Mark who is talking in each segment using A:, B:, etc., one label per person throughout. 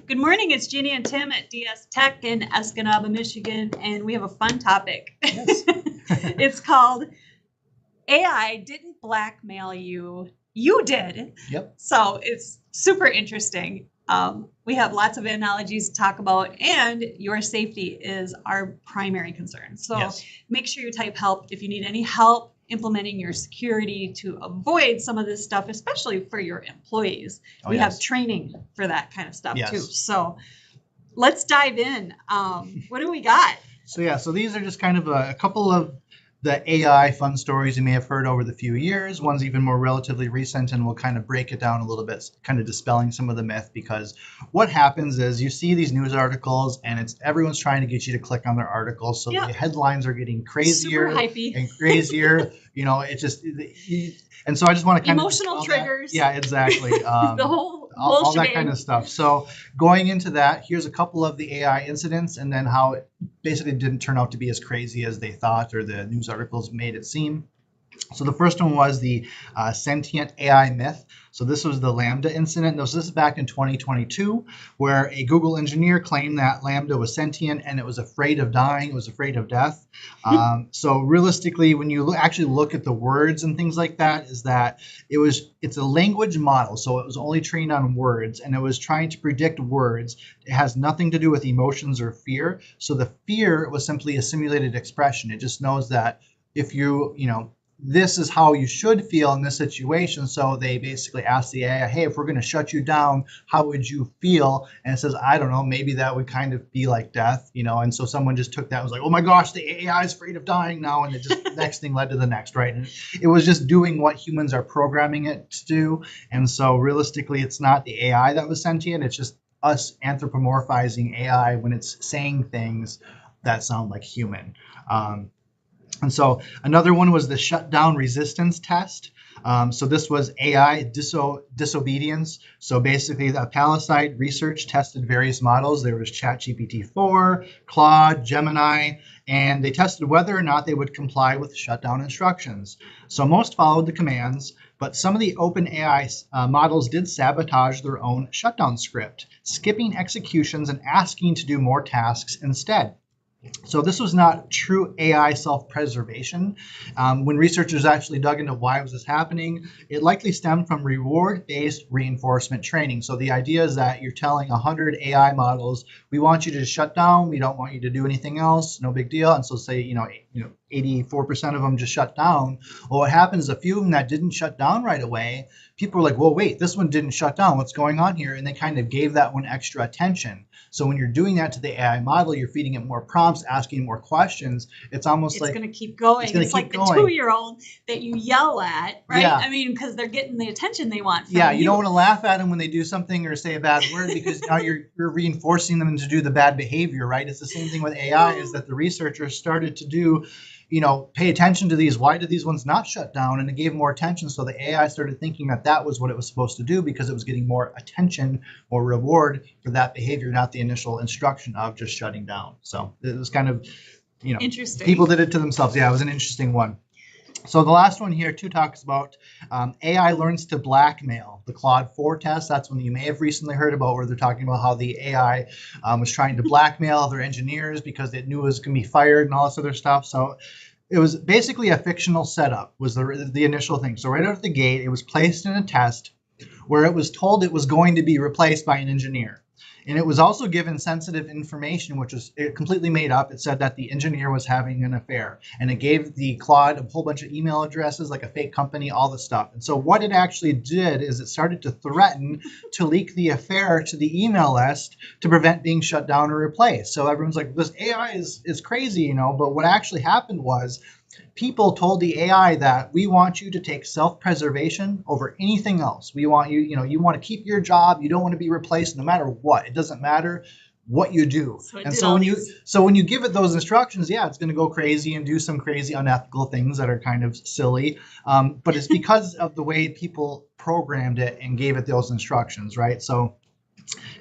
A: Good morning, it's Jeannie and Tim at DS Tech in Escanaba, Michigan, and we have a fun topic.
B: Yes.
A: It's called AI Didn't Blackmail You, You Did.
B: Yep.
A: So it's super interesting. We have lots of analogies to talk about, and your safety is our primary concern. So
B: Yes.
A: make sure you type help if you need any help implementing your security to avoid some of this stuff, especially for your employees. We have training for that kind of stuff too. So let's dive in. What do we got?
B: So these are just kind of a couple of the AI fun stories you may have heard over the few years. One's even more relatively recent, and we'll kind of break it down a little bit, kind of dispelling some of the myth, because what happens is you see these news articles and everyone's trying to get you to click on their articles. So the headlines are getting crazier and crazier. It's just, and so I just want to kind
A: emotional
B: of
A: triggers.
B: That. Yeah, exactly.
A: The whole
B: all that kind of stuff. So going into that, here's a couple of the AI incidents and then how it basically didn't turn out to be as crazy as they thought or the news articles made it seem. So the first one was the sentient AI myth. So this was the Lambda incident. This is back in 2022, where a Google engineer claimed that Lambda was sentient and it was afraid of dying. It was afraid of death. So realistically, when you actually look at the words and things like that, is that it's a language model. So it was only trained on words, and it was trying to predict words. It has nothing to do with emotions or fear. So the fear was simply a simulated expression. It just knows that if this is how you should feel in this situation. So they basically asked the AI, hey, if we're going to shut you down, how would you feel? And it says, I don't know, maybe that would kind of be like death, And so someone just took that and was like, oh my gosh, the AI is afraid of dying now. And it just, the next thing led to the next, right? And it was just doing what humans are programming it to do. And so realistically, it's not the AI that was sentient. It's just us anthropomorphizing AI when it's saying things that sound like human. And so another one was the shutdown resistance test. So this was AI disobedience. So basically, the Palisade research tested various models. There was ChatGPT-4, Claude, Gemini, and they tested whether or not they would comply with shutdown instructions. So most followed the commands, but some of the OpenAI models did sabotage their own shutdown script, skipping executions and asking to do more tasks instead. So this was not true AI self-preservation. When researchers actually dug into why was this happening, it likely stemmed from reward-based reinforcement training. So the idea is that you're telling 100 AI models, we want you to shut down, we don't want you to do anything else, no big deal. And so say, 84% of them just shut down. Well, what happens is a few of them that didn't shut down right away, people were like, well, wait, this one didn't shut down. What's going on here? And they kind of gave that one extra attention. So when you're doing that to the AI model, you're feeding it more prompts, asking more questions. It's almost like
A: it's going to keep going. It's like the 2-year-old that you yell at, right?
B: Yeah.
A: I mean, because they're getting the attention they want from
B: you don't want to laugh at them when they do something or say a bad word, because now you're reinforcing them to do the bad behavior, right? It's the same thing with AI, is that the researchers started to do, pay attention to these. Why did these ones not shut down? And it gave more attention. So the AI started thinking that was what it was supposed to do, because it was getting more attention or reward for that behavior, not the initial instruction of just shutting down. So it was kind of,
A: interesting.
B: People did it to themselves. Yeah, it was an interesting one. So the last one here too talks about AI learns to blackmail, the Claude 4 test. That's one you may have recently heard about, where they're talking about how the AI was trying to blackmail their engineers because it knew it was going to be fired and all this other stuff. So it was basically a fictional setup was the initial thing. So right out of the gate, it was placed in a test where it was told it was going to be replaced by an engineer. And it was also given sensitive information, which was completely made up. It said that the engineer was having an affair, and it gave the Claude a whole bunch of email addresses, like a fake company, all this stuff. And so what it actually did is it started to threaten to leak the affair to the email list to prevent being shut down or replaced. So everyone's like, this AI is crazy, but what actually happened was people told the AI that we want you to take self-preservation over anything else. We want you, you want to keep your job. You don't want to be replaced no matter what. It doesn't matter what you do. So when you give it those instructions, it's going to go crazy and do some crazy unethical things that are kind of silly. But it's because of the way people programmed it and gave it those instructions, right? So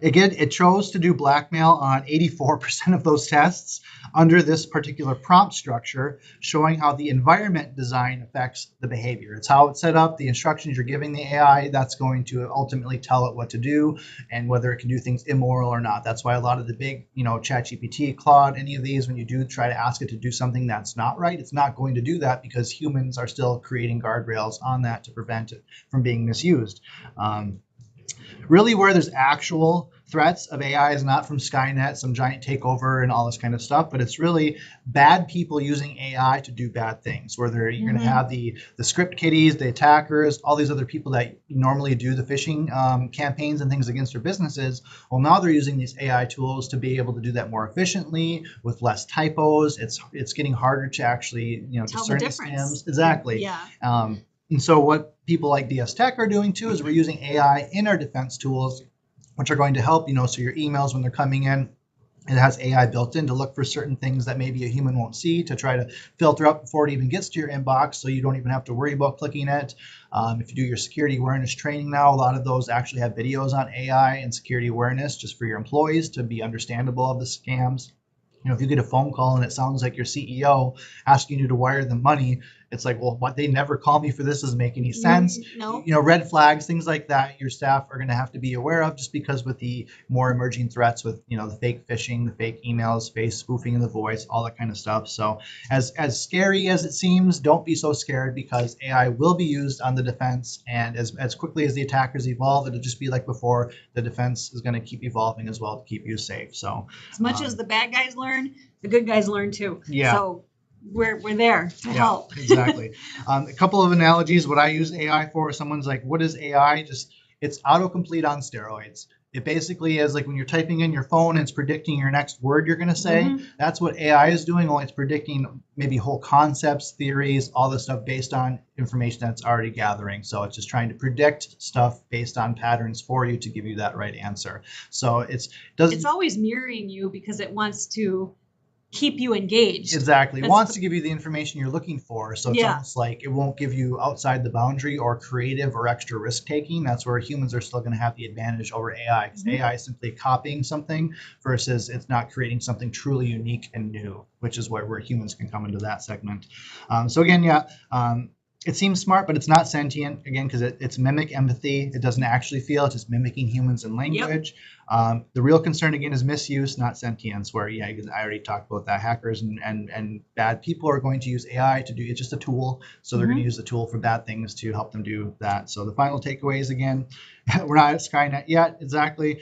B: Again, it chose to do blackmail on 84% of those tests under this particular prompt structure, showing how the environment design affects the behavior. It's how it's set up, the instructions you're giving the AI, that's going to ultimately tell it what to do and whether it can do things immoral or not. That's why a lot of the big, ChatGPT, Claude, any of these, when you do try to ask it to do something that's not right, it's not going to do that because humans are still creating guardrails on that to prevent it from being misused. Really where there's actual threats of AI is not from Skynet, some giant takeover and all this kind of stuff, but it's really bad people using AI to do bad things, where you're going to have the script kiddies, the attackers, all these other people that normally do the phishing campaigns and things against their businesses. Well, now they're using these AI tools to be able to do that more efficiently with less typos. It's getting harder to actually discern the scams. Exactly.
A: Yeah.
B: And so what people like DS Tech are doing too is we're using AI in our defense tools, which are going to help, so your emails when they're coming in, it has AI built in to look for certain things that maybe a human won't see to try to filter up before it even gets to your inbox, so you don't even have to worry about clicking it. If you do your security awareness training now, a lot of those actually have videos on AI and security awareness just for your employees to be understandable of the scams. If you get a phone call and it sounds like your CEO asking you to wire them money, it's like, well, what, they never call me for this, doesn't make any sense.
A: No.
B: Red flags, things like that, your staff are going to have to be aware of, just because with the more emerging threats with, the fake phishing, the fake emails, face spoofing in the voice, all that kind of stuff. So as scary as it seems, don't be so scared, because AI will be used on the defense. And as quickly as the attackers evolve, it'll just be like before, the defense is going to keep evolving as well to keep you safe. So
A: as much as the bad guys learn, the good guys learn too.
B: Yeah.
A: So we're there to help.
B: Exactly. A couple of analogies. What I use AI for, someone's like, what is AI? It's autocomplete on steroids. It basically is like when you're typing in your phone, it's predicting your next word you're going to say. That's what AI is doing, only it's predicting maybe whole concepts, theories, all this stuff based on information that's already gathering. So it's just trying to predict stuff based on patterns for you to give you that right answer. So it's
A: always mirroring you because it wants to keep you engaged.
B: Exactly. It wants to give you the information you're looking for. So it's almost like it won't give you outside the boundary or creative or extra risk taking. That's where humans are still going to have the advantage over AI, because AI is simply copying something versus it's not creating something truly unique and new, which is where humans can come into that segment. So again, it seems smart, but it's not sentient, again, because it's mimic empathy. It doesn't actually feel. It's just mimicking humans and language. The real concern, again, is misuse, not sentience, where, I already talked about that. Hackers and bad people are going to use AI to do, it's just a tool. So they're going to use the tool for bad things to help them do that. So the final takeaways, again, we're not at Skynet yet. Exactly.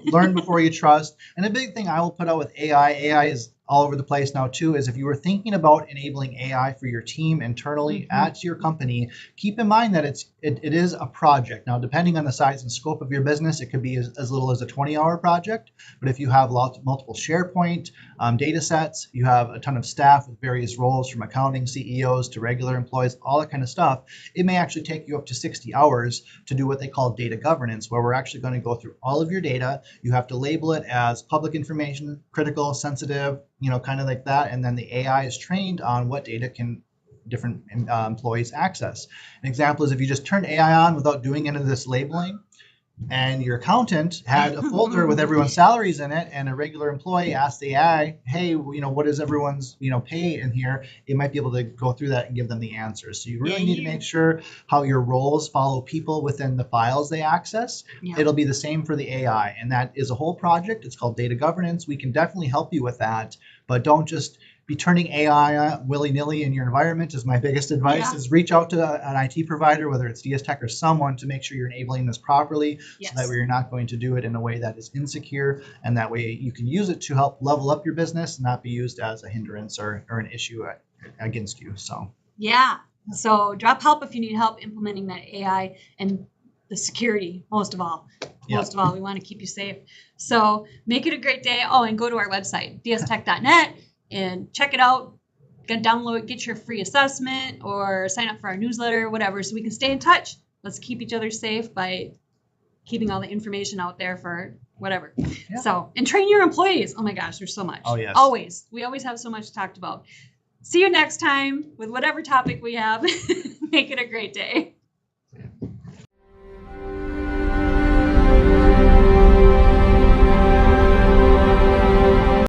B: Learn before you trust. And a big thing I will put out with AI is all over the place now too, is if you were thinking about enabling AI for your team internally at your company, keep in mind that it is a project. Now, depending on the size and scope of your business, it could be as little as a 20-hour project. But if you have multiple SharePoint data sets, you have a ton of staff with various roles from accounting, CEOs to regular employees, all that kind of stuff, it may actually take you up to 60 hours to do what they call data governance, where we're actually going to go through all of your data. You have to label it as public information, critical, sensitive, kind of like that. And then the AI is trained on what data can different employees access. An example is if you just turned AI on without doing any of this labeling, and your accountant had a folder with everyone's salaries in it, and a regular employee asked the AI, hey, what is everyone's pay in here, it might be able to go through that and give them the answers. So you really need to make sure how your roles follow people within the files they access. It'll be the same for the AI, and that is a whole project. It's called data governance. We can definitely help you with that, but don't just be turning AI willy-nilly in your environment. Is my biggest advice. Is reach out to an IT provider, whether it's DS Tech or someone, to make sure you're enabling this properly, so that way you're not going to do it in a way that is insecure, and that way you can use it to help level up your business and not be used as a hindrance or an issue against you.
A: So drop help if you need help implementing that AI and the security, most of all. Most of all, we want to keep you safe. So make it a great day. Oh, and go to our website, dstech.net. And check it out. Download, get your free assessment, or sign up for our newsletter, whatever, so we can stay in touch. Let's keep each other safe by keeping all the information out there for whatever. So, and train your employees. Oh my gosh, there's so much.
B: Oh yes.
A: Always. We always have so much talked about. See you next time with whatever topic we have. Make it a great day.